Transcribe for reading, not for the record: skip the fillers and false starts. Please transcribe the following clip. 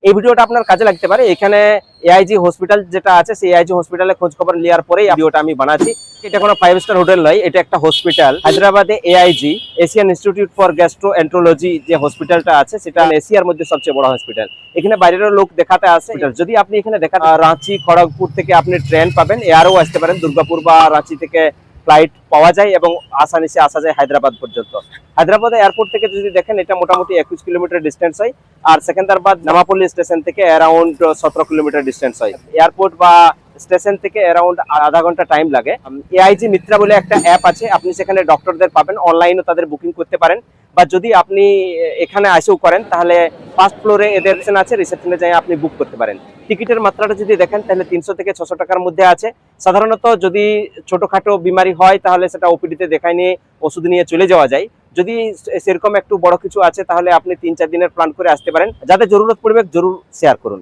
এই ভিডিওটা আপনার কাজে লাগতে পারে। এখানে এআইজি হসপিটাল যেটা আছে সেই এআইজি হসপিটালে খোঁজ খবর নেওয়ার পরেই ভিডিওটা আমি বানাচ্ছি। এটা কোনো 5 স্টার হোটেল নয়, এটা একটা হসপিটাল। হায়দ্রাবাদে AIG Asian institute for gastroenterology যে হসপিটালটা আছে সেটা এশিয়ার মধ্যে সবচেয়ে বড় হসপিটাল। এখানে বাইরের লোক দেখাতে আসে। যদি আপনি এখানে দেখাতে রাঁচি খড়গপুর থেকে আপনি ট্রেন পাবেন, এয়ারও আসতে পারেন, দুর্গাপুর বা রাঁচি থেকে ফ্লাইট পাওয়া যায় এবং আসানিসে আসা যায় হায়দ্রাবাদ পর্যন্ত। হায়দ্রাবাদ এয়ারপোর্ট থেকে যদি দেখেন এটা মোটামুটি 21 কিলোমিটার ডিস্টেন্স হয়, আর সেকেন্দারবাদ নামাপল্লী স্টেশন থেকে অ্যারাউন্ড 17 কিলোমিটার ডিস্টেন্স হয়। এয়ারপোর্ট বা স্টেশন থেকে অ্যারাউন্ড আধা ঘন্টা টাইম লাগে। এআইজি মিত্রা বলে একটা অ্যাপ আছে, আপনি সেখানে ডক্টরদের পাবেন, অনলাইনে তাদের বুকিং করতে পারেন, বা যদি আপনি এখানে আসেও করেন তাহলে ফার্স্ট ফ্লোরে এদের রিসেপশন আছে, রিসেপশনে যাই আপনি বুক করতে পারেন। টিকিটের মাত্রাটা যদি দেখেন তাহলে 300 থেকে 600 টাকার মধ্যে আছে। সাধারণত যদি ছোটখাটো বিমারি হয় তাহলে সেটা ওপিডিতে দেখায় নিয়ে ওষুধ নিয়ে চলে যাওয়া যায়। যদি সেরকম একটু বড় কিছু আছে তাহলে আপনি 3-4 দিনের প্ল্যান করে আসতে পারেন। যাদের জরুরত পড়বে জরুর শেয়ার করুন।